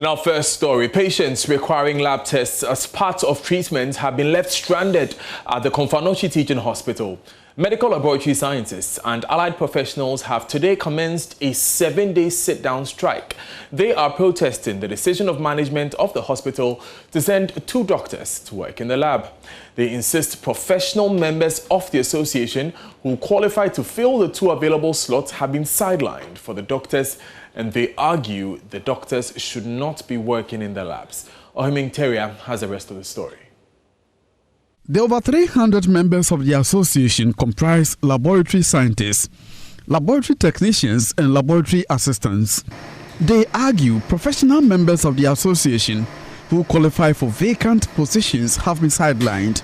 Now, first story. Patients requiring lab tests as part of treatment have been left stranded at the Kumasi Teaching Hospital. Medical laboratory scientists and allied professionals have today commenced a 7-day sit-down strike. They are protesting the decision of management of the hospital to send 2 doctors to work in the lab. They insist professional members of the association who qualify to fill the 2 available slots have been sidelined for the doctors, and they argue the doctors should not be working in the labs. Ohiming Teria has the rest of the story. The over 300 members of the association comprise laboratory scientists, laboratory technicians and laboratory assistants. They argue professional members of the association who qualify for vacant positions have been sidelined.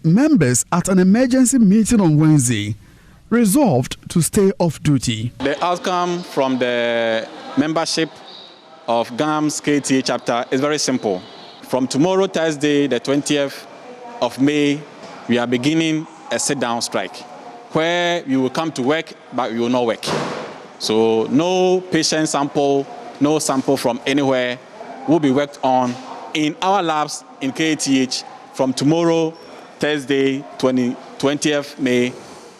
Members at an emergency meeting on Wednesday resolved to stay off duty. The outcome from the membership of Ghanaian Cedi chapter is very simple. From tomorrow, Thursday, the 20th of May, we are beginning a sit-down strike where we will come to work, but we will not work. So no patient sample, no sample from anywhere will be worked on in our labs in KTH from tomorrow, Thursday, 20th May,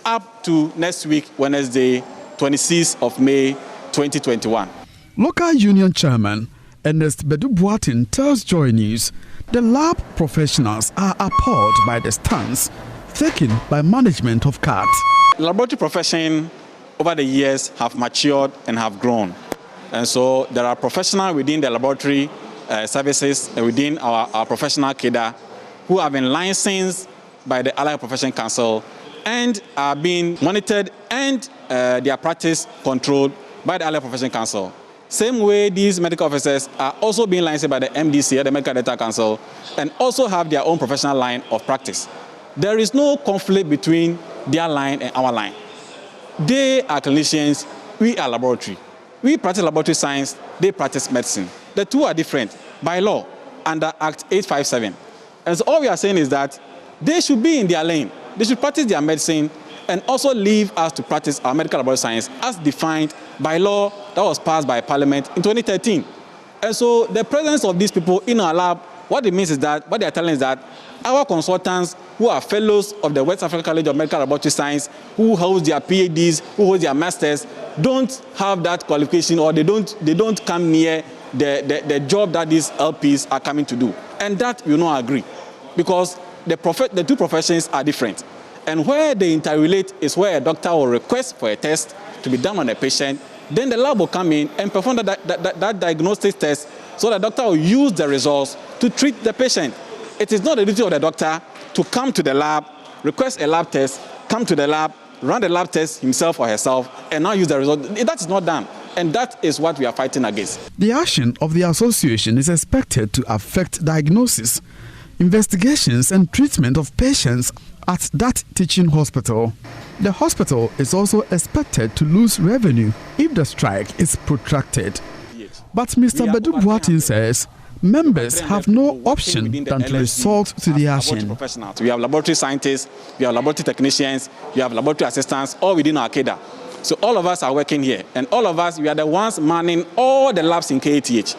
up to next week, Wednesday, 26th of May, 2021. Local union chairman Ernest Bedu-Boatin tells Joy News the lab professionals are appalled by the stance taken by management of CAT. The laboratory profession over the years have matured and have grown. And so there are professionals within the laboratory services and within our professional cadre who have been licensed by the Allied Profession Council and are being monitored and their practice controlled by the Allied Profession Council. Same way, these medical officers are also being licensed by the MDC, the Medical Data Council, and also have their own professional line of practice. There is no conflict between their line and our line. They are clinicians, we are laboratory. We practice laboratory science, they practice medicine. The two are different by law under Act 857. And so all we are saying is that they should be in their lane. They should practice their medicine and also leave us to practice our medical laboratory science as defined by law that was passed by Parliament in 2013. And so the presence of these people in our lab, what it means is that, what they are telling is that our consultants who are fellows of the West African College of Medical Laboratory Science, who hold their PhDs, who hold their masters, don't have that qualification, or they don't come near the job that these LPs are coming to do. And that we will not agree, because the 2 professions are different. And where they interrelate is where a doctor will request for a test to be done on a patient. Then the lab will come in and perform that diagnostic test, so the doctor will use the results to treat the patient. It is not the duty of the doctor to come to the lab, request a lab test, come to the lab, run the lab test himself or herself, and now use the result. That is not done. And that is what we are fighting against. The action of the association is expected to affect diagnosis, investigations and treatment of patients at that teaching hospital. The hospital is also expected to lose revenue if the strike is protracted. But Mr. Bedu-Boatin says members have no option than to resort to the action. We have laboratory scientists, we have laboratory technicians, we have laboratory assistants, all within our cadre. So all of us are working here, and all of us, we are the ones manning all the labs in KTH.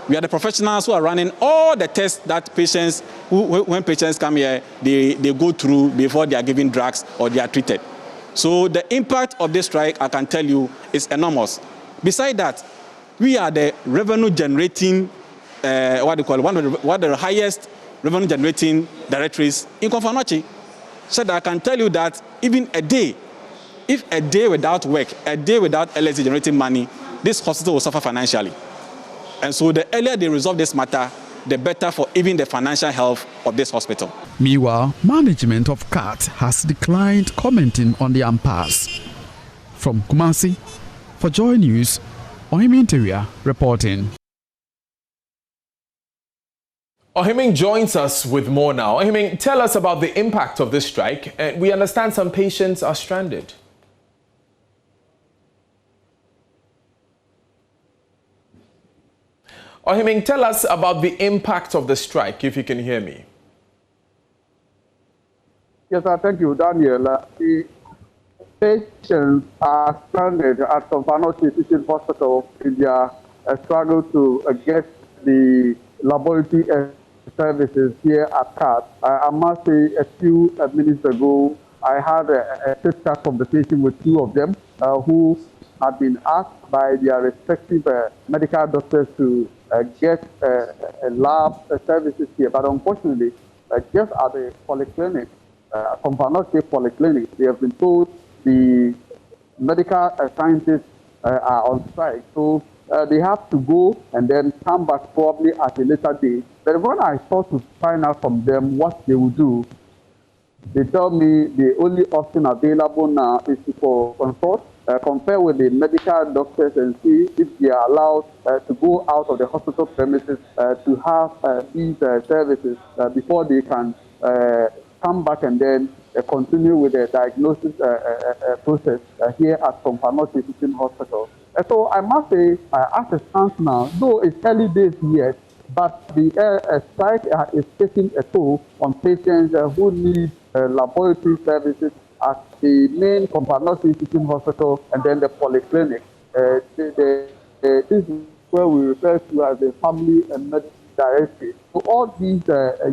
We are the professionals who are running all the tests that patients, when patients come here, they go through before they are given drugs or they are treated. So the impact of this strike, I can tell you, is enormous. Besides that, we are the revenue generating, one of the highest revenue generating directories in Kumasi. So that I can tell you that even a day, if a day without work, a day without LSD generating money, this hospital will suffer financially. And so the earlier they resolve this matter, the better for even the financial health of this hospital. Meanwhile, management of CAT has declined commenting on the impasse. From Kumasi, for Joy News, Ohiming Teria reporting. Ohiming joins us with more now. Ohiming, tell us about the impact of this strike. We understand some patients are stranded. Ohiming, tell us about the impact of the strike, if you can hear me. Yes, thank you, Daniel. The patients are stranded at Kumasi Teaching Hospital in their struggle to get the laboratory services here at CAT. I must say, a few minutes ago, I had a chit-chat conversation with two of them who had been asked by their respective medical doctors to get lab services here. But unfortunately, just at the polyclinic, Kumasi Polyclinic, they have been told the medical scientists are on strike. So they have to go and then come back probably at a later date. But when I thought to find out from them what they will do, they tell me the only option available now is to consult, compare with the medical doctors and see if they are allowed to go out of the hospital premises to have these services before they can come back and then continue with the diagnosis process here at Kumasi Teaching Hospital. So I must say, as it stands now, though it's early days yet, but the strike is taking a toll on patients who need laboratory services at the main Kumasi Teaching Hospital and then the polyclinic. This is where we refer to as the family and medicine directory. So all these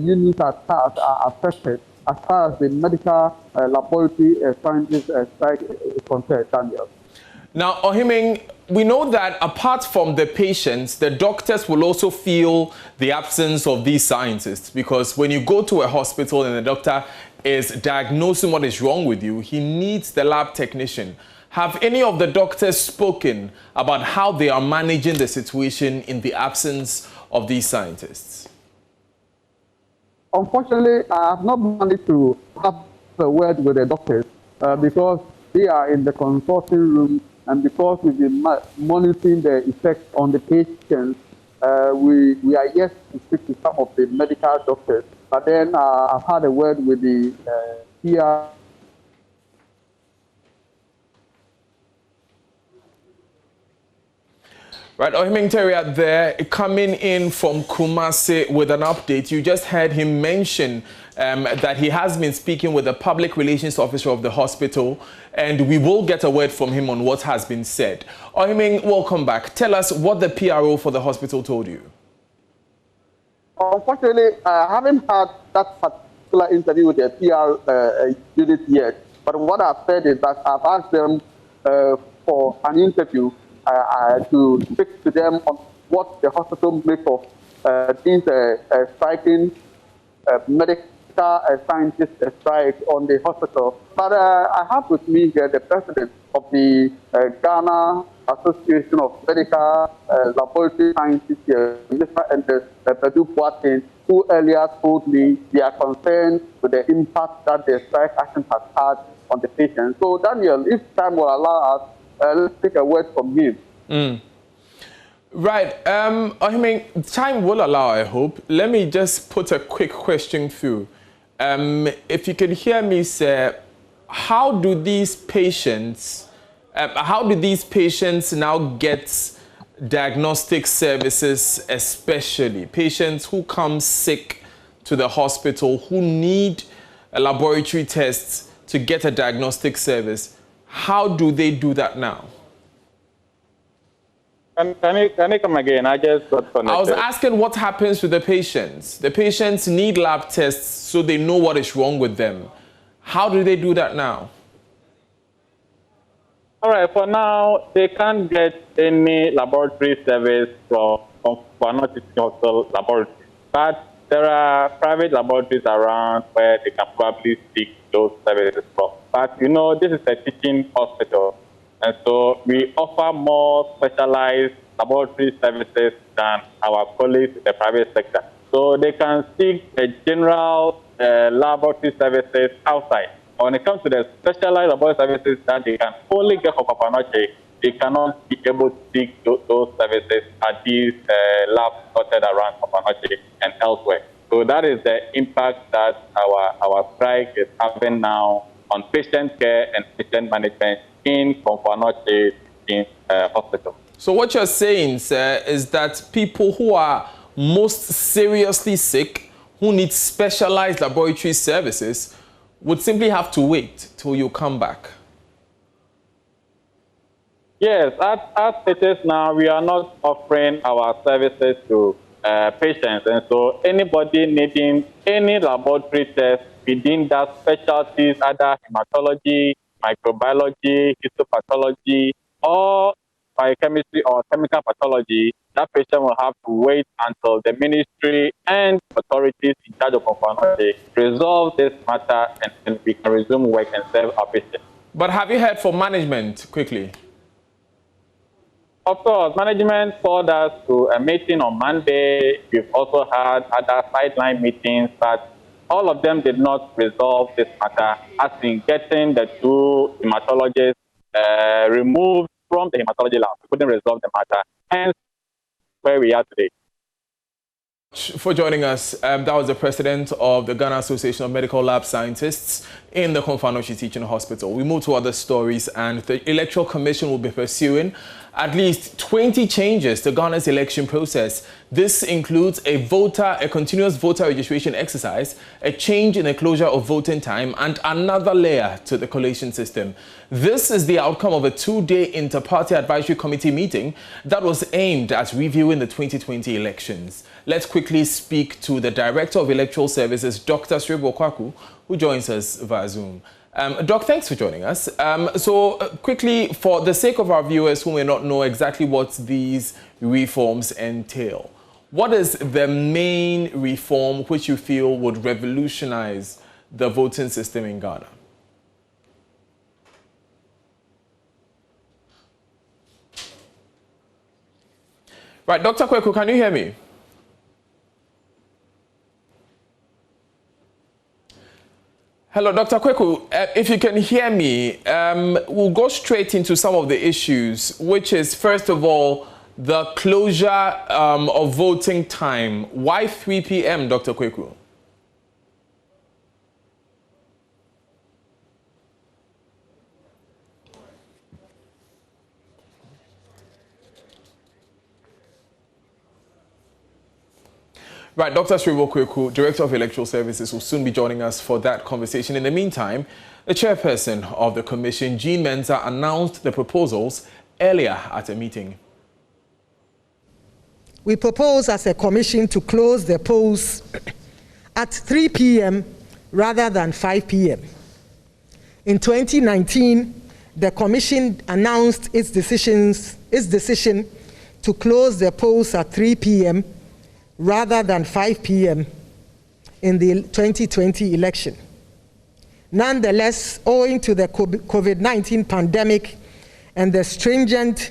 units at CAT are affected as far as the medical laboratory scientists strike is concerned, Daniel. Now, Ohiming, we know that apart from the patients, the doctors will also feel the absence of these scientists, because when you go to a hospital and the doctor is diagnosing what is wrong with you, he needs the lab technician. Have any of the doctors spoken about how they are managing the situation in the absence of these scientists? Unfortunately, I have not managed to have a word with the doctors because they are in the consulting room, and because we've been monitoring the effects on the patients, we are yet to speak to some of the medical doctors. But then I've had a word with the PR. Right, Ohiming Terry there, coming in from Kumasi with an update. You just heard him mention that he has been speaking with the public relations officer of the hospital, and we will get a word from him on what has been said. Ohiming, welcome back. Tell us what the PRO for the hospital told you. Unfortunately, I haven't had that particular interview with the PR unit yet, but what I've said is that I've asked them for an interview to speak to them on what the hospital makes of these striking medical scientists strike on the hospital. But I have with me here the president of the Ghana Association of Medical Laboratory Scientists here, Mr. Pedu, who earlier told me they are concerned with the impact that the strike action has had on the patients. So, Daniel, if time will allow us, let's take a word from him. Right. I mean, time will allow, I hope. Let me just put a quick question through. If you can hear me, sir, how do these patients now get diagnostic services, especially patients who come sick to the hospital, who need a laboratory test to get a diagnostic service? How do they do that now? Can you come again? I just got connected. I was asking what happens to the patients. The patients need lab tests so they know what is wrong with them. How do they do that now? All right, for now, they can't get any laboratory service from Kumasi Hospital laboratory. But there are private laboratories around where they can probably seek those services from. But you know, this is a teaching hospital, and so we offer more specialized laboratory services than our colleagues in the private sector. So they can seek a general laboratory services outside. When it comes to the specialized laboratory services that they can only get for Kumasi, they cannot be able to seek those services at these labs dotted around Kumasi and elsewhere. So that is the impact that our strike is having now on patient care and patient management in Kumasi Hospital. So what you're saying, sir, is that people who are most seriously sick, who need specialized laboratory services, would simply have to wait till you come back. Yes, as it is now, we are not offering our services to patients. And so anybody needing any laboratory test within that specialties, either hematology, microbiology, histopathology, or biochemistry or chemical pathology, that patient will have to wait until the ministry and authorities in charge of conformity resolve this matter, and then we can resume work and serve our patients. But have you heard from management quickly? Of course, management called us to a meeting on Monday. We've also had other sideline meetings, but all of them did not resolve this matter, as in getting the two hematologists removed from the hematology lab. We couldn't resolve the matter, hence where we are today. For joining us, that was the president of the Ghana Association of Medical Lab Scientists in the Kumasi Teaching Hospital. We move to other stories, and the Electoral Commission will be pursuing at least 20 changes to Ghana's election process. This includes a continuous voter registration exercise, a change in the closure of voting time, and another layer to the collation system. This is the outcome of a two-day inter-party advisory committee meeting that was aimed at reviewing the 2020 elections. Let's quickly speak to the Director of Electoral Services, Dr. Sribo Kwaku, who joins us via Zoom. Doc, thanks for joining us. Quickly, for the sake of our viewers who may not know exactly what these reforms entail, what is the main reform which you feel would revolutionize the voting system in Ghana? Right, Dr. Kweku, can you hear me? Hello, Dr. Kweku. If you can hear me, we'll go straight into some of the issues, which is, first of all, the closure of voting time. Why 3 p.m., Dr. Kweku? Right, Dr. Sribo Kweku, Director of Electoral Services, will soon be joining us for that conversation. In the meantime, the chairperson of the commission, Jean Mensah, announced the proposals earlier at a meeting. We propose as a commission to close the polls at 3 p.m. rather than 5 p.m. In 2019, the commission announced its decision to close the polls at 3 p.m. rather than 5 p.m. in the 2020 election. Nonetheless, owing to the COVID-19 pandemic and the stringent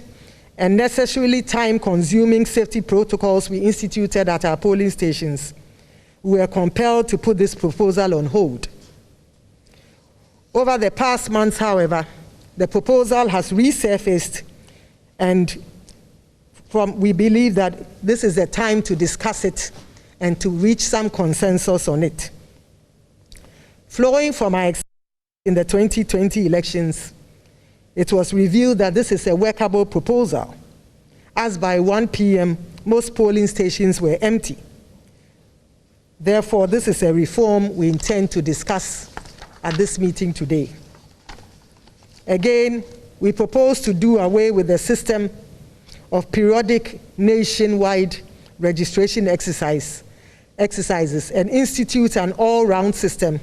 and necessarily time-consuming safety protocols we instituted at our polling stations, we were compelled to put this proposal on hold. Over the past months, however, the proposal has resurfaced, and we believe that this is the time to discuss it and to reach some consensus on it. Flowing from our experience in the 2020 elections, it was revealed that this is a workable proposal, as by 1 p.m. most polling stations were empty. Therefore, this is a reform we intend to discuss at this meeting today. Again, we propose to do away with the system of periodic nationwide registration exercises and institute an all-round system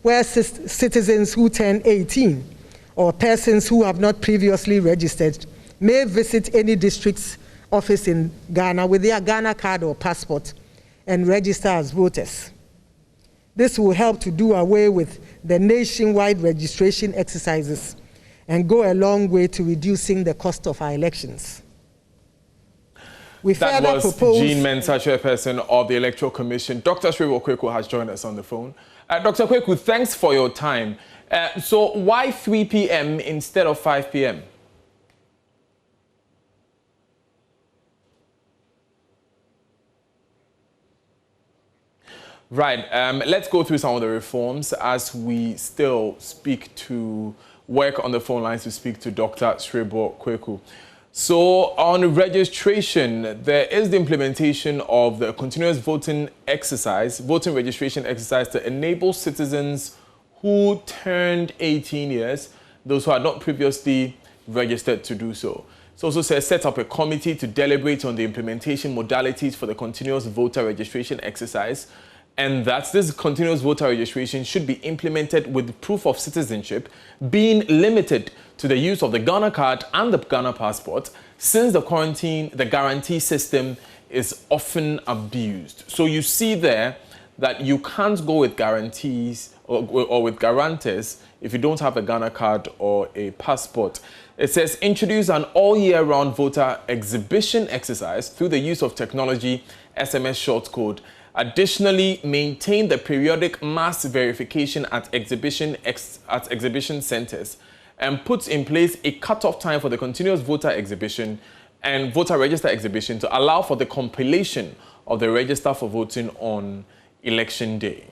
where citizens who turn 18 or persons who have not previously registered may visit any district's office in Ghana with their Ghana card or passport and register as voters. This will help to do away with the nationwide registration exercises and go a long way to reducing the cost of our elections. That was Jean Mensah, chairperson of the Electoral Commission. Dr. Sribo Kweku has joined us on the phone. Dr. Kweku, thanks for your time. So why 3 p.m. instead of 5 p.m.? Right. Let's go through some of the reforms as we still work on the phone lines to speak to Dr. Sribo Kweku. So on registration, there is the implementation of the continuous voting registration exercise to enable citizens who turned 18 years, those who had not previously registered to do so. It also says set up a committee to deliberate on the implementation modalities for the continuous voter registration exercise, and that this continuous voter registration should be implemented with proof of citizenship being limited to the use of the Ghana card and the Ghana passport, since the guarantee system is often abused. So you see there that you can't go with guarantees or with guarantors if you don't have a Ghana card or a passport. It says introduce an all-year-round voter exhibition exercise through the use of technology, SMS short code. Additionally, maintain the periodic mass verification at exhibition centers, and puts in place a cut-off time for the continuous voter exhibition and voter register exhibition to allow for the compilation of the register for voting on election day.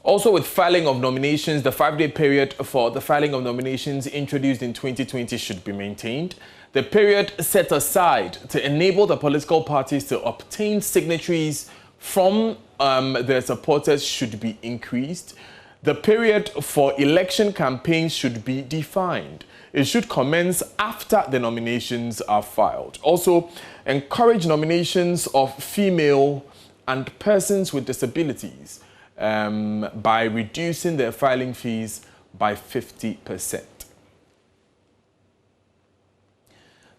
Also, with filing of nominations, the 5-day period for the filing of nominations introduced in 2020 should be maintained. The period set aside to enable the political parties to obtain signatories from their supporters should be increased. The period for election campaigns should be defined. It should commence after the nominations are filed. Also, encourage nominations of female and persons with disabilities by reducing their filing fees by 50%.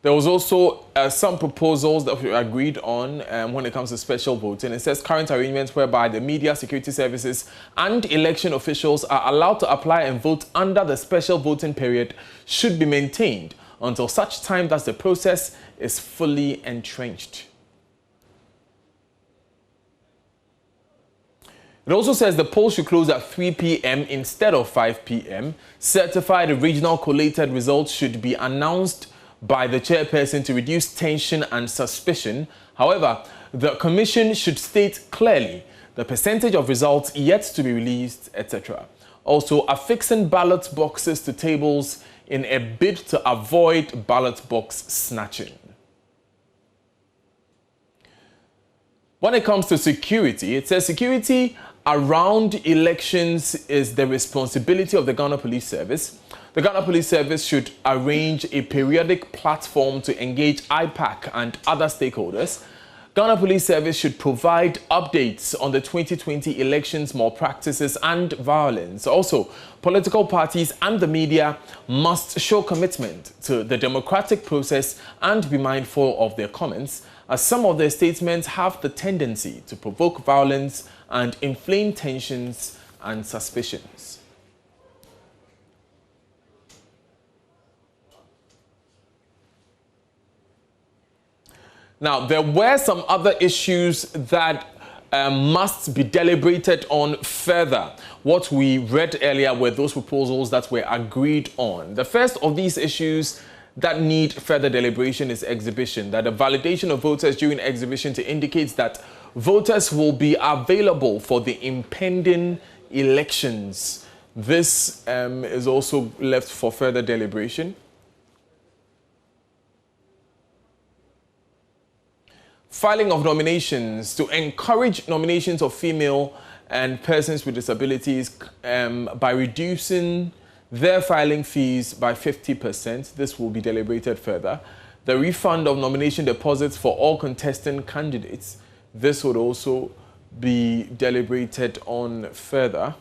There was also some proposals that we agreed on when it comes to special voting. It says current arrangements whereby the media, security services and election officials are allowed to apply and vote under the special voting period should be maintained until such time that the process is fully entrenched. It also says the polls should close at 3 p.m. instead of 5 p.m. Certified regional collated results should be announced by the chairperson to reduce tension and suspicion. However, the commission should state clearly the percentage of results yet to be released, etc. Also, affixing ballot boxes to tables in a bid to avoid ballot box snatching. When it comes to security, it says security around elections is the responsibility of the Ghana Police Service. The Ghana Police Service should arrange a periodic platform to engage IPAC and other stakeholders. Ghana Police Service should provide updates on the 2020 elections malpractices and violence. Also, political parties and the media must show commitment to the democratic process and be mindful of their comments, as some of their statements have the tendency to provoke violence and inflame tensions and suspicions. Now, there were some other issues that must be deliberated on further. What we read earlier were those proposals that were agreed on. The first of these issues that need further deliberation is exhibition, that the validation of voters during exhibition to indicate that voters will be available for the impending elections. This is also left for further deliberation. Filing of nominations to encourage nominations of female and persons with disabilities by reducing their filing fees by 50%. This will be deliberated further. The refund of nomination deposits for all contesting candidates. This would also be deliberated on further.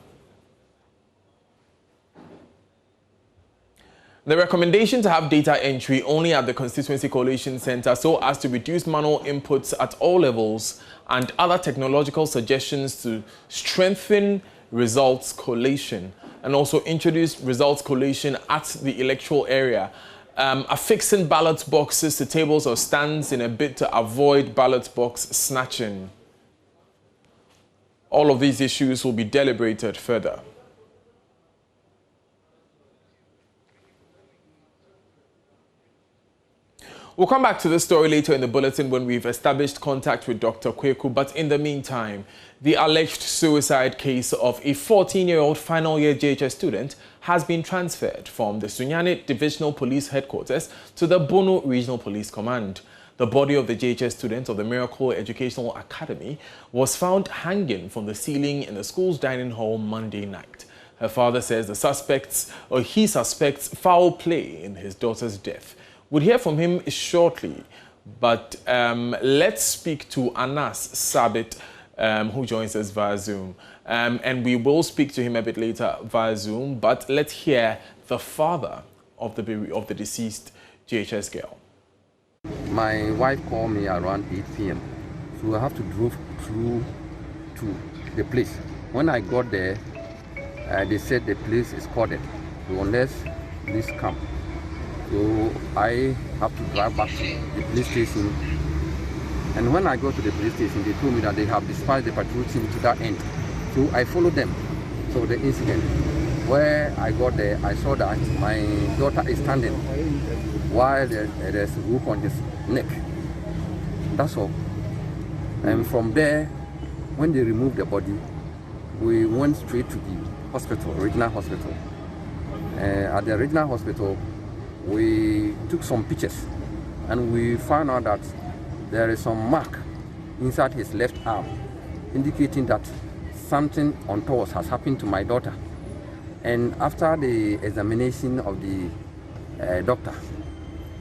The recommendation to have data entry only at the Constituency Collation Center so as to reduce manual inputs at all levels, and other technological suggestions to strengthen results collation, and also introduce results collation at the electoral area, affixing ballot boxes to tables or stands in a bid to avoid ballot box snatching. All of these issues will be deliberated further. We'll come back to this story later in the bulletin when we've established contact with Dr. Kweku, but in the meantime, the alleged suicide case of a 14-year-old final year JHS student has been transferred from the Sunyani Divisional Police Headquarters to the Bono Regional Police Command. The body of the JHS student of the Miracle Educational Academy was found hanging from the ceiling in the school's dining hall Monday night. Her father says he suspects foul play in his daughter's death. We'll hear from him shortly, but let's speak to Anas Sabit, who joins us via Zoom. And we will speak to him a bit later via Zoom, but let's hear the father of the deceased GHS girl. My wife called me around 8 p.m. So I have to drive through to the place. When I got there, they said the place is corded. So unless police come. So I have to drive back to the police station. And when I go to the police station, they told me that they have dispatched the patrol team to that end. So I followed them. So the incident, where I got there, I saw that my daughter is standing while there's a rope on his neck. That's all. And from there, when they removed the body, we went straight to the hospital, regional hospital. At the regional hospital, we took some pictures and we found out that there is some mark inside his left arm, indicating that something untoward has happened to my daughter. And after the examination of the doctor,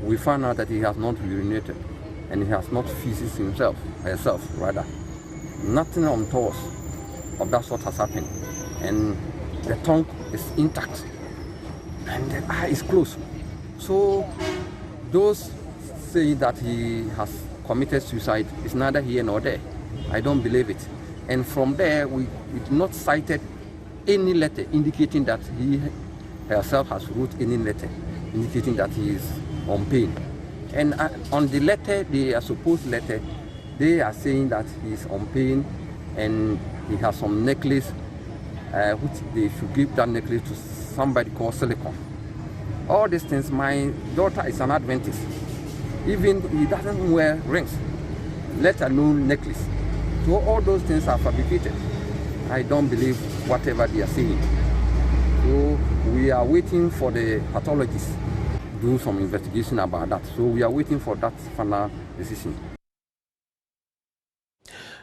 we found out that he has not urinated and he has not herself. Nothing untoward of that sort has happened. And the tongue is intact and the eye is closed. So those say that he has committed suicide is neither here nor there. I don't believe it. And from there, we did not cited any letter indicating that he herself has wrote any letter indicating that he is on pain. And on the letter, the supposed letter, they are saying that he is on pain and he has some necklace, which they should give that necklace to somebody called Silicon. All these things, my daughter is an Adventist. Even he doesn't wear rings, let alone necklace. So all those things are fabricated. I don't believe whatever they are saying. So we are waiting for the pathologists to do some investigation about that. So we are waiting for that final decision.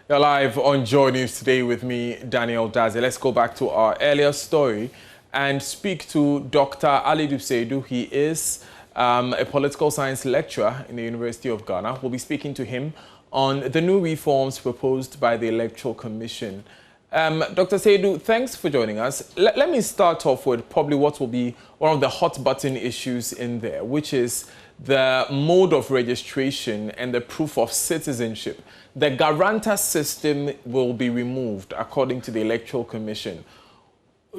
You're live on Joy News today with me, Daniel Daze. Let's go back to our earlier story and speak to Dr. Alidu Seidu. He is a political science lecturer in the University of Ghana. We'll be speaking to him on the new reforms proposed by the Electoral Commission. Dr. Seidu, thanks for joining us. Let me start off with probably what will be one of the hot button issues in there, which is the mode of registration and the proof of citizenship. The guarantor system will be removed, according to the Electoral Commission.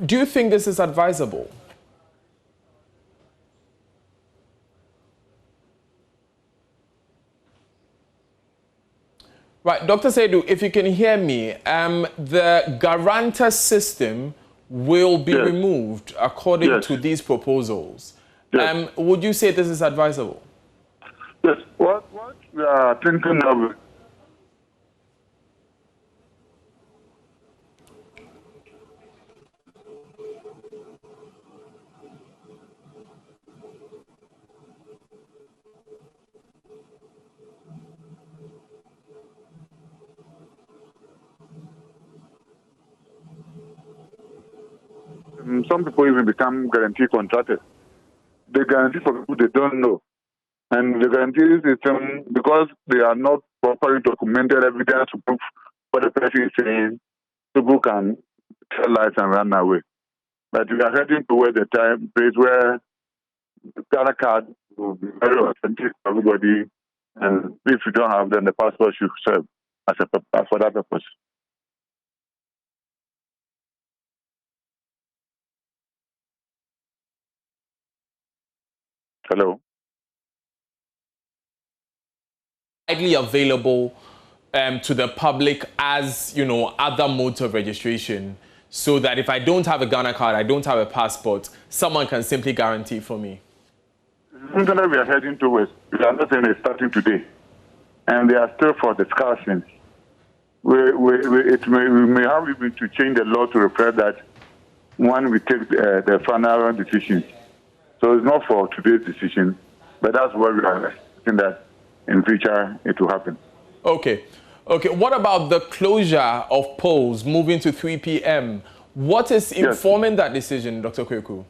Do you think this is advisable? Right, Dr. Seidu, if you can hear me, the guarantor system will be removed according to these proposals. Would you say this is advisable? Yes, what we are thinking of. Some people even become guarantee contractors. They guarantee for people they don't know. And the guarantee system, because they are not properly documented evidence to prove what the person is saying, people can tell lies and run away. But we are heading towards the time place where the Ghana card will be very authentic for everybody. And if you don't have, then the passport should serve as for that purpose. Hello. Widely available to the public as, other modes of registration, so that if I don't have a Ghana card, I don't have a passport, someone can simply guarantee for me. Something that we are heading towards. We are not saying it's starting today, and they are still for discussion. We may have even to change the law to reflect that when we take the final decision. So it's not for today's decision, but that's what we are expecting that in future it will happen. Okay. What about the closure of polls moving to 3 p.m.? What is informing that decision, Dr. Kweku?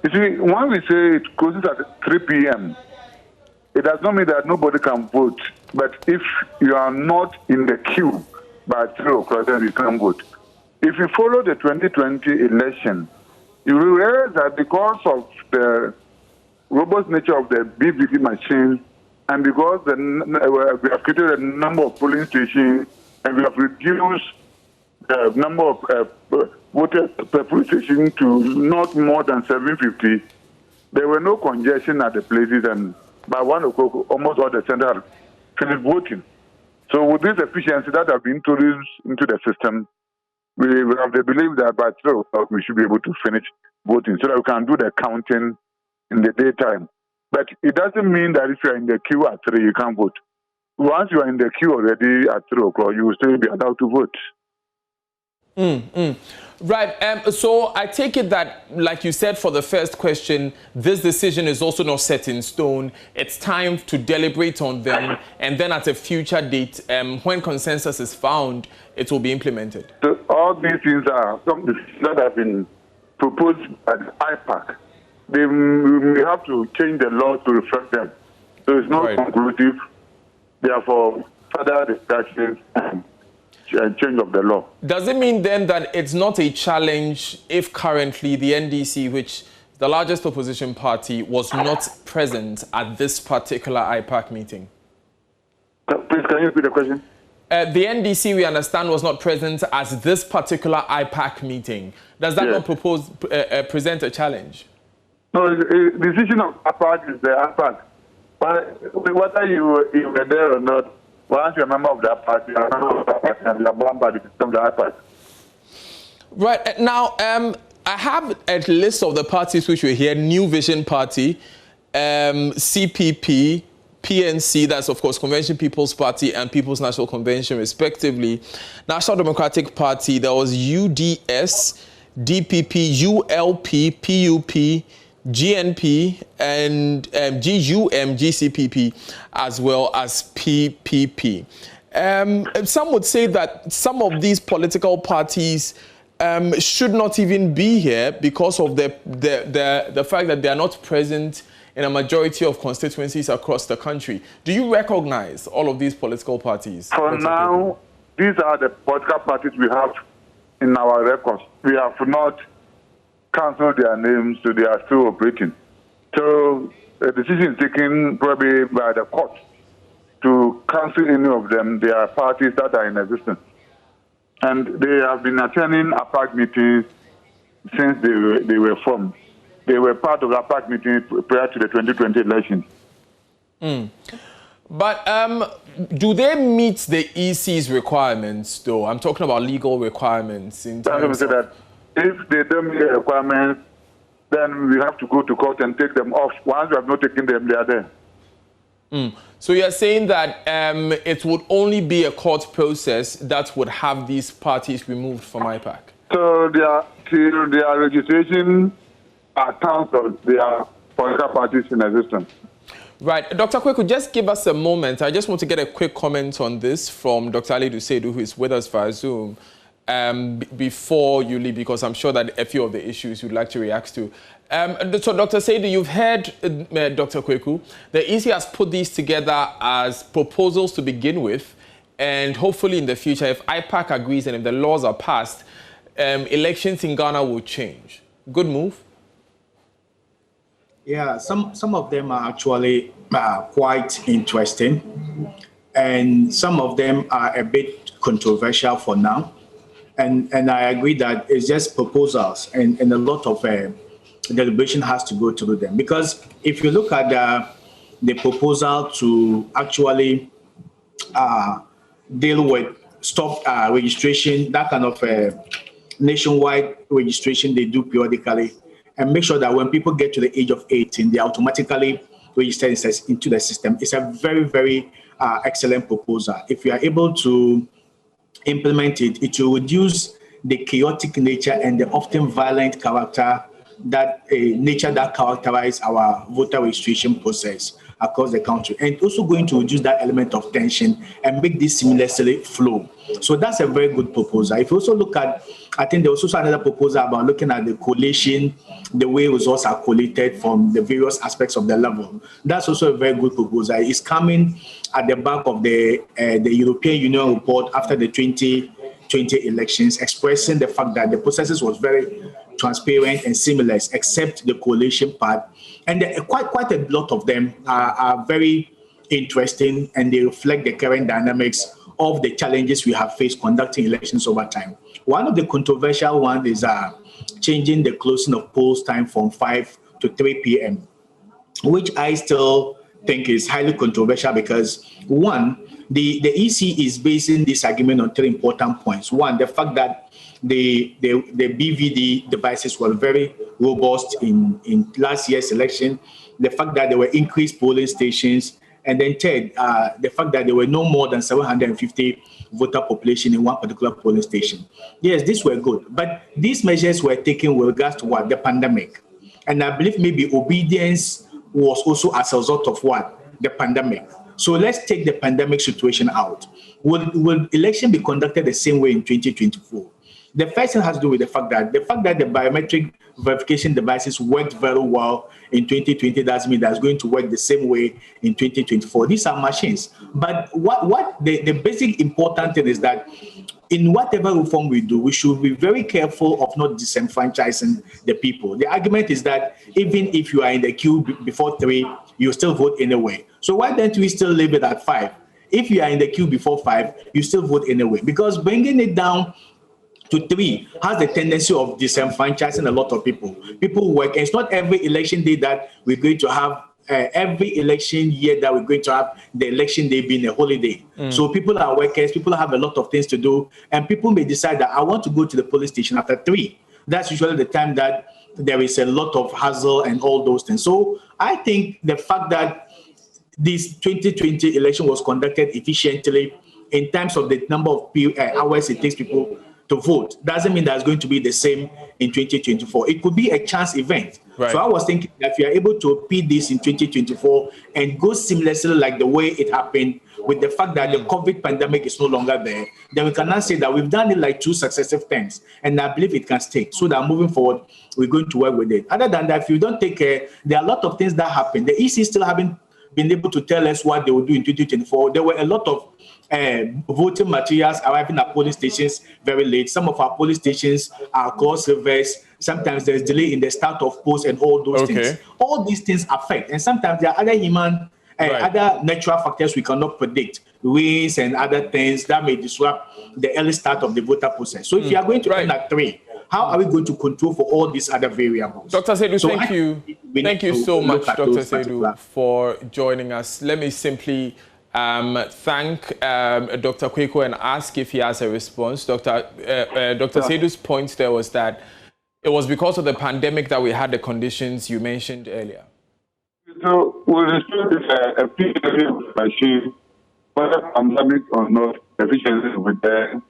You see, when we say it closes at 3 p.m., it does not mean that nobody can vote. But if you are not in the queue by 3 o'clock, then you can vote. If you follow the 2020 election, you will realize that because of the robust nature of the BVD machines, and because we have created a number of polling stations, and we have reduced the number of voters per polling station to not more than 750, there were no congestion at the places, and by 1 o'clock, almost all the centers finished voting. So with this efficiency that have been introduced into the system, we have the belief that by 3 o'clock we should be able to finish voting so that we can do the counting in the daytime. But it doesn't mean that if you are in the queue at 3, you can't vote. Once you are in the queue already at 3 o'clock, you will still be allowed to vote. Right. So I take it that, like you said for the first question, this decision is also not set in stone. It's time to deliberate on them, and then at a future date, when consensus is found, it will be implemented. So all these things are some decisions that have been proposed by the IPAC. We have to change the law to reflect them. So it's not conclusive. Therefore, further discussions and change of the law. Does it mean then that it's not a challenge if currently the NDC, which is the largest opposition party, was not present at this particular IPAC meeting? Please, can you repeat the question? The NDC, we understand, was not present as this particular IPAC meeting. Does that not present a challenge? No, the decision of IPAC is the IPAC. Whether you were there or not, once you're a member of that party, you're a member of that party, and you're bound by the system of the IPAC. Right. Now, I have a list of the parties which were here: New Vision Party, CPP, PNC, that's of course Convention People's Party and People's National Convention, respectively. National Democratic Party, there was UDS, DPP, ULP, PUP, GNP, and GUM, GCPP, as well as PPP. Some would say that some of these political parties should not even be here because of the fact that they are not present in a majority of constituencies across the country. Do you recognize all of these political parties? For now, these are the political parties we have in our records. We have not cancelled their names, so they are still operating. So a decision is taken probably by the court to cancel any of them. There are parties that are in existence. And they have been attending APAC meetings since they were formed. They were part of the APAC meeting prior to the 2020 elections. But do they meet the EC's requirements, though? I'm talking about legal requirements. That if they don't meet the requirements, then we have to go to court and take them off. Once we have not taken them, they are there. So you're saying that it would only be a court process that would have these parties removed from IPAC? So their registration are councils, they are political parties in existence. Right. Dr. Kweku, just give us a moment. I just want to get a quick comment on this from Dr. Ali Dusedu, who is with us via Zoom, before you leave, because I'm sure that a few of the issues you'd like to react to. So, Dr. Saidu, you've heard Dr. Kweku. The EC has put these together as proposals to begin with, and hopefully in the future, if IPAC agrees and if the laws are passed, elections in Ghana will change. Good move? Yeah, some of them are actually quite interesting, and some of them are a bit controversial for now. And I agree that it's just proposals, and a lot of deliberation has to go through them. Because if you look at the proposal to actually deal with stop registration, that kind of nationwide registration they do periodically, and make sure that when people get to the age of 18, they automatically register into the system. It's a very, very excellent proposal. If you are able to implement it, it will reduce the chaotic nature and the often violent character nature that characterize our voter registration process across the country, and also going to reduce that element of tension and make this seamlessly flow. So that's a very good proposal. If you also look at, I think there was also another proposal about looking at the collation, the way results are collated from the various aspects of the level. That's also a very good proposal. It's coming at the back of the European Union report after the 2020 elections, expressing the fact that the processes was very transparent and seamless, except the coalition part. And quite a lot of them are very interesting, and they reflect the current dynamics of the challenges we have faced conducting elections over time. One of the controversial ones is changing the closing of polls time from 5 to 3 p.m., which I still think is highly controversial because, one, the EC is basing this argument on 3 important points. One, the fact that the BVD devices were very robust in last year's election, the fact that there were increased polling stations, and then third, the fact that there were no more than 750 voter population in one particular polling station. Yes, these were good, but these measures were taken with regards to what? The pandemic. And I believe maybe obedience was also as a result of what? The pandemic. So let's take the pandemic situation out. Will election be conducted the same way in 2024? The first thing has to do with the fact that the biometric verification devices worked very well in 2020 doesn't mean that's going to work the same way in 2024. These are machines. But what the basic important thing is that in whatever reform we do, we should be very careful of not disenfranchising the people. The argument is that even if you are in the queue before 3, you still vote anyway. So why don't we still leave it at 5? If you are in the queue before 5, you still vote anyway. Because bringing it down to 3 has the tendency of disenfranchising a lot of people. People work, and it's not every election day that we're going to have, every election year that we're going to have the election day being a holiday. So people are workers, people have a lot of things to do, and people may decide that I want to go to the police station after 3. That's usually the time that there is a lot of hassle and all those things. So I think the fact that this 2020 election was conducted efficiently in terms of the number of hours it takes people to vote doesn't mean that's going to be the same in 2024. It could be a chance event. Right. So I was thinking that if we are able to repeat this in 2024 and go seamlessly like the way it happened, with the fact that the COVID pandemic is no longer there, then we can now say that we've done it like 2 successive times, and I believe it can stay. So that moving forward, we're going to work with it. Other than that, if you don't take care, there are a lot of things that happen. The EC still haven't been able to tell us what they will do in 2024. There were a lot of voting materials arriving at polling stations very late. Some of our polling stations are cross rivers. Sometimes there's delay in the start of polls and all those things. All these things affect, and sometimes there are other human, other natural factors we cannot predict, rains and other things that may disrupt the early start of the voter process. So if you are going to end at 3, how are we going to control for all these other variables? Dr. Sedu, thank you so much, Dr. Sedu, for joining us. Let me simply thank Dr. Kweko and ask if he has a response. Dr. Sedu's point there was that it was because of the pandemic that we had the conditions you mentioned earlier. So, with respect to efficiency of the machine, whether pandemic or not, efficiency with the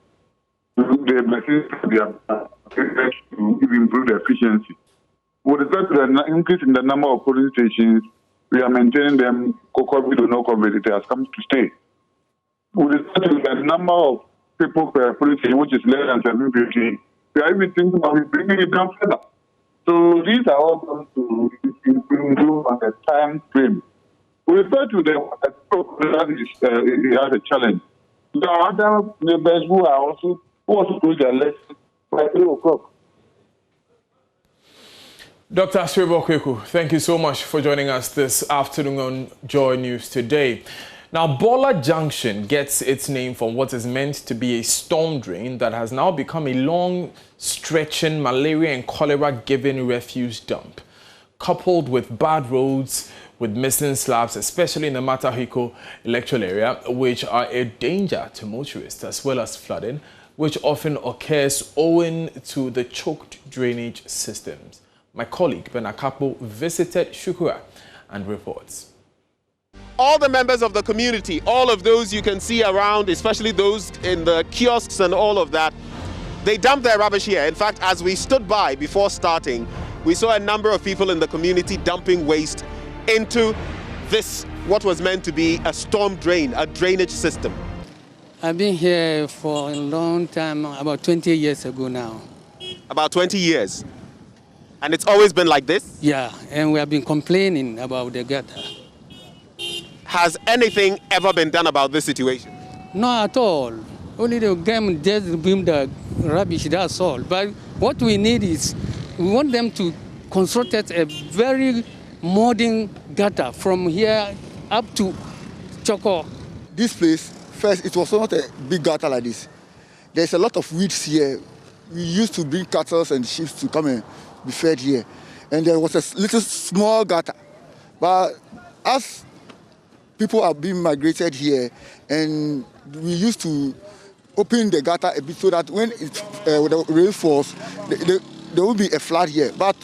machines to improve the efficiency. With respect to the increase in the number of polling stations, we are maintaining them, COVID or no COVID, it has come to stay. With respect to the number of people per polling station, which is less than 750, we are even thinking about bringing it down further. So these are all going to improve on the time frame. With respect to the it has a challenge. There are other neighbors who also do their election by 3 o'clock. Dr. Aswebo Kweku, thank you so much for joining us this afternoon on Joy News Today. Now, Bola Junction gets its name from what is meant to be a storm drain that has now become a long-stretching malaria and cholera-giving refuse dump. Coupled with bad roads, with missing slabs, especially in the Matahiko electoral area, which are a danger to motorists, as well as flooding, which often occurs owing to the choked drainage systems. My colleague, Ben Akapo, visited Shukura and reports. All the members of the community, all of those you can see around, especially those in the kiosks and all of that, they dump their rubbish here. In fact, as we stood by before starting, we saw a number of people in the community dumping waste into this, what was meant to be a storm drain, a drainage system. I've been here for a long time, about 20 years ago now. About 20 years? And it's always been like this? Yeah, and we have been complaining about the gutter. Has anything ever been done about this situation? Not at all. Only the government just bring the rubbish, that's all. But what we need is, we want them to construct a very modern gutter from here up to Choco. This place, first, it was not a big gutter like this. There's a lot of weeds here. We used to bring cattle and sheep to come and be fed here. And there was a little small gutter. But as people are being migrated here, and we used to open the gutter a bit so that when the rain falls, there will be a flood here. But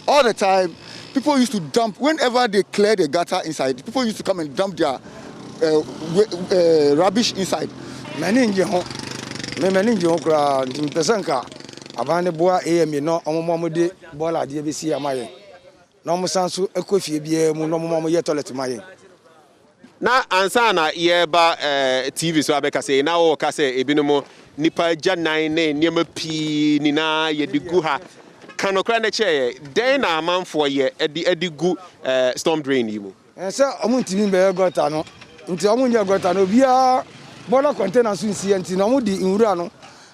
all the time, people used to dump, whenever they clear the gutter inside, people used to come and dump their rubbish inside. Na ansana yeba TV so abeka say na wo ka say ebinom nipa gyanan na niam pi ni na ye digu ha kanokra na che den na amanfo ye edigu storm drain yi mu say omuntimi be gota no nti omunye gota no bia bola container so nsi nti na omudi nwura no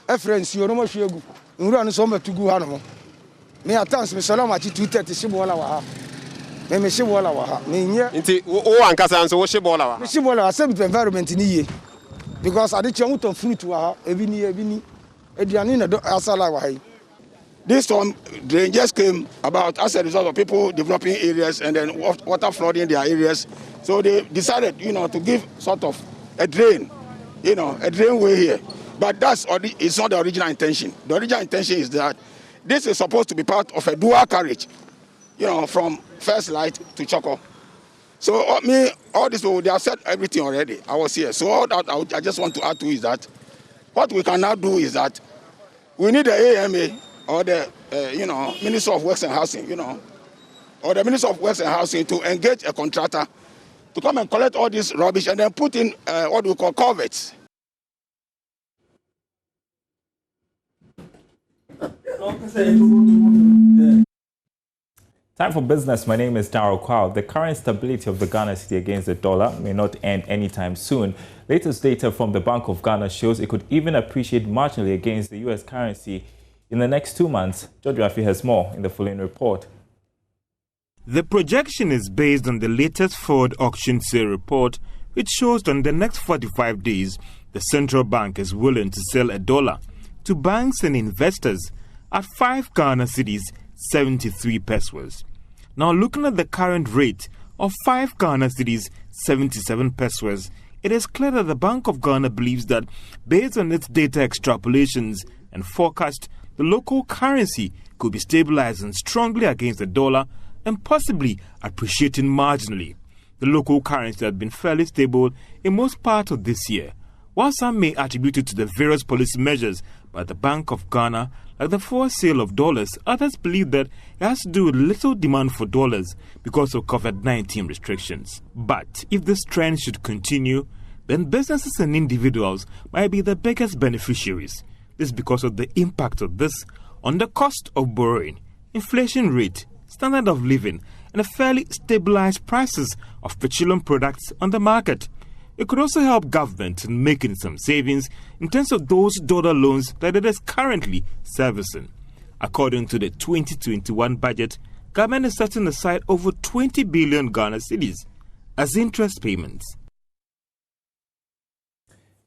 efre nsi no mo hwegu nwura no so matugu ha no me atans me salama chi 230 shibola wa ha me shibola wa ha me nye nti wo ankasa nso wo shibola wa me shibola wa same environment ni ye because ade chi omuton fruit wa ha ebini eduane na do asala wa ha. This storm drain just came about as a result of people developing areas and then water flooding their areas. So they decided, to give sort of a drain, a drainway here. But it's not the original intention. The original intention is that this is supposed to be part of a dual carriage, from First Light to Choco. So all this, they have said everything already. I was here. So all that I just want to add to is that what we can now do is that we need the AMA or the Minister of Works and Housing, or the Minister of Works and Housing to engage a contractor to come and collect all this rubbish and then put in what we call culverts. Time for business. My name is Darryl Kwao. The current stability of the Ghana cedi against the dollar may not end anytime soon. Latest data from the Bank of Ghana shows it could even appreciate marginally against the US currency in the next 2 months. George Rafi has more in the following report. The projection is based on the latest forward auction sale report, which shows that in the next 45 days, the central bank is willing to sell a dollar to banks and investors at 5 Ghana cedis 73 pesos. Now, looking at the current rate of 5 Ghana cedis 77 pesos, it is clear that the Bank of Ghana believes that, based on its data extrapolations and forecast, the local currency could be stabilizing strongly against the dollar and possibly appreciating marginally. The local currency has been fairly stable in most parts of this year. While some may attribute it to the various policy measures by the Bank of Ghana, like the forced sale of dollars, others believe that it has to do with little demand for dollars because of COVID-19 restrictions. But if this trend should continue, then businesses and individuals might be the biggest beneficiaries. This is because of the impact of this on the cost of borrowing, inflation rate, standard of living, and a fairly stabilized prices of petroleum products on the market. It could also help government in making some savings in terms of those dollar loans that it is currently servicing. According to the 2021 budget, government is setting aside over 20 billion Ghana cedis as interest payments.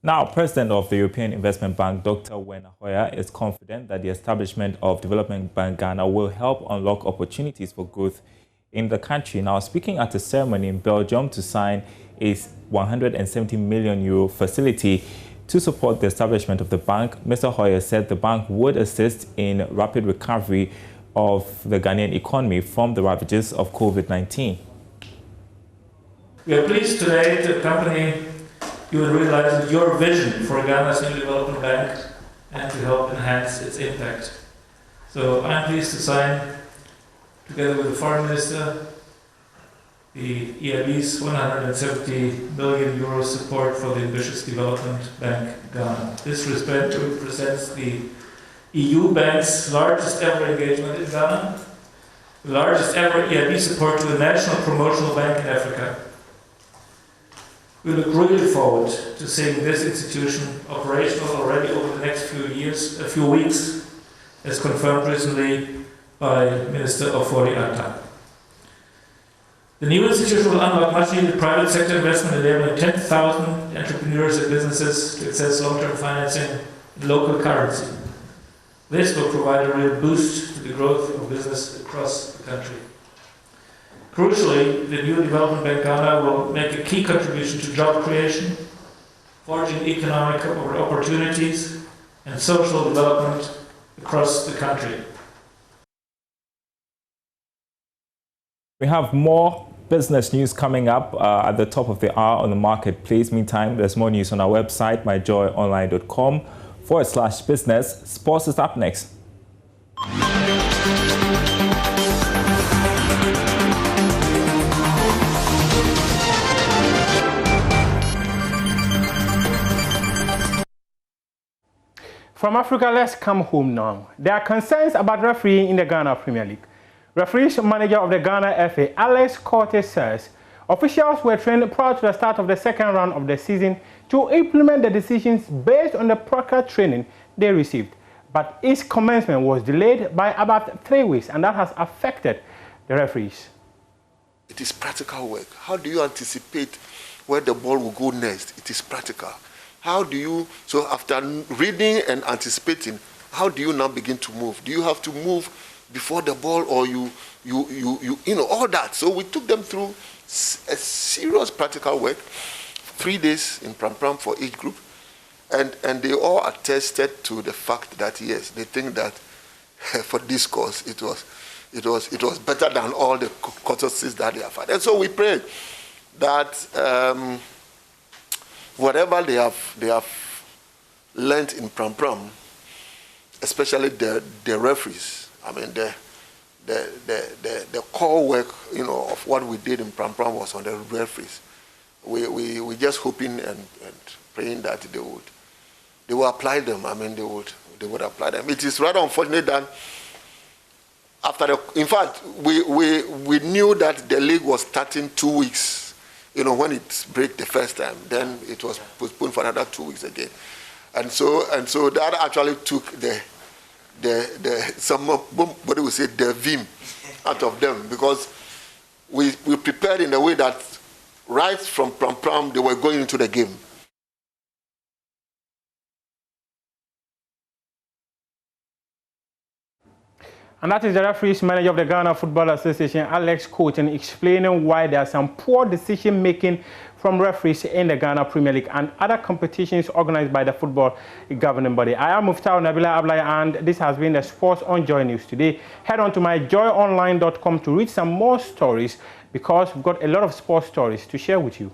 Now, President of the European Investment Bank, Dr. Werner Hoyer, is confident that the establishment of Development Bank Ghana will help unlock opportunities for growth in the country. Now, speaking at a ceremony in Belgium to sign a €170 million facility to support the establishment of the bank, Mr. Hoyer said the bank would assist in rapid recovery of the Ghanaian economy from the ravages of COVID-19. We are pleased today to accompany you in realizing your vision for Ghana's new development bank and to help enhance its impact. So I'm pleased to sign together with the Foreign Minister, the EIB's 170 billion euro support for the ambitious development bank Ghana. This represents the EU bank's largest ever engagement in Ghana, the largest ever EIB support to a national promotional bank in Africa. We look really forward to seeing this institution operational already over the next few weeks, as confirmed recently by Minister Ofori Atta. The new institution will unlock much needed private sector investment, enabling 10,000 entrepreneurs and businesses to access long-term financing in local currency. This will provide a real boost to the growth of business across the country. Crucially, the new Development Bank Ghana will make a key contribution to job creation, forging economic opportunities and social development across the country. We have more business news coming up at the top of the hour on the marketplace. Meantime, there's more news on our website, myjoyonline.com/business. Sports is up next. From Africa, let's come home now. There are concerns about refereeing in the Ghana Premier League. Referees manager of the Ghana FA, Alex Corte, says officials were trained prior to the start of the second round of the season to implement the decisions based on the proper training they received. But its commencement was delayed by about 3 weeks, and that has affected the referees. It is practical work. How do you anticipate where the ball will go next? It is practical. How do you, so after reading and anticipating, how do you now begin to move? Do you have to move before the ball, or you know, all that? So we took them through a serious practical work, 3 days in Pram for each group, and they all attested to the fact that yes, they think that for this course it was better than all the courses that they have had. And so we pray that whatever they have learned in Pram, especially the referees, I mean the core work, you know, of what we did in Pram was on the referees. We just hoping and praying that they will apply them. I mean they would apply them. It is rather unfortunate that in fact we knew that the league was starting 2 weeks, you know, when it broke the first time. Then it was postponed for another 2 weeks again, and so that actually took somebody would say the vim out of them, because we prepared in a way that right from Pram they were going into the game. And that is the referees manager of the Ghana Football Association, Alex Coaten, explaining why there are some poor decision making from referees in the Ghana Premier League and other competitions organized by the football governing body. I am Muftau Nabila Ablai, and this has been the Sports on Joy News today. Head on to myjoyonline.com to read some more stories, because we've got a lot of sports stories to share with you.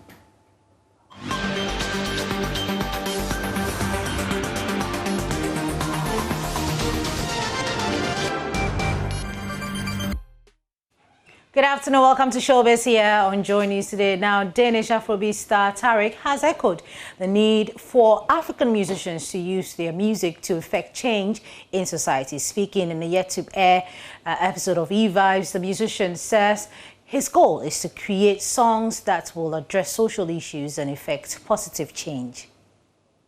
Good afternoon, welcome to Showbiz here on Joy News today. Now, Danish Afrobeat star Tariq has echoed the need for African musicians to use their music to effect change in society. Speaking in a yet-to-air episode of E-Vibes, the musician says his goal is to create songs that will address social issues and effect positive change.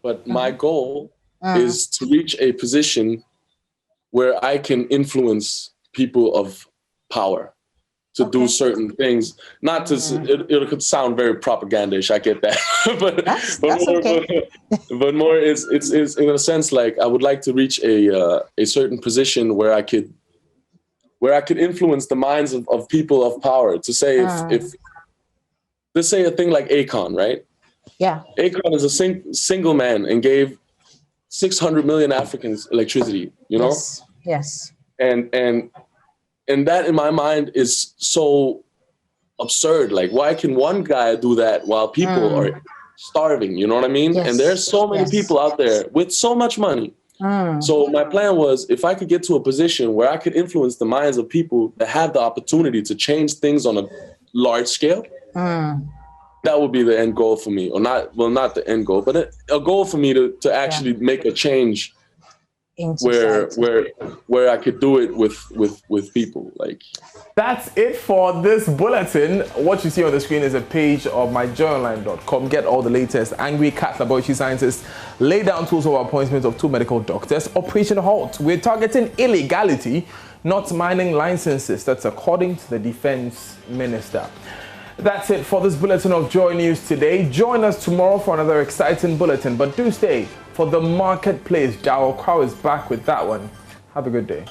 But my goal is to reach a position where I can influence people of power to do certain things. Not to, it could sound very propagandish, I get that. but more it's in a sense like I would like to reach a certain position where I could influence the minds of people of power. To say if let's say a thing like Akon, right? Yeah. Akon is a single man and gave 600 million Africans electricity, you know? Yes. And that in my mind is so absurd. Like, why can one guy do that while people are starving? You know what I mean? Yes. And there's so many people out there with so much money So my plan was, if I could get to a position where I could influence the minds of people that have the opportunity to change things on a large scale, that would be the end goal for me. Or not, well, not the end goal, but a goal for me to actually make a change where I could do it with people. Like, that's it for this bulletin. What you see on the screen is a page of myjoyonline.com. Get all the latest. Angry Cat Laboratory Scientists lay down tools for appointment of 2 medical doctors. Operation Halt. We're targeting illegality, not mining licenses. That's according to the Defense Minister. That's it for this bulletin of Joy News today. Join us tomorrow for another exciting bulletin, but do stay for the marketplace. Jao Crow is back with that one. Have a good day.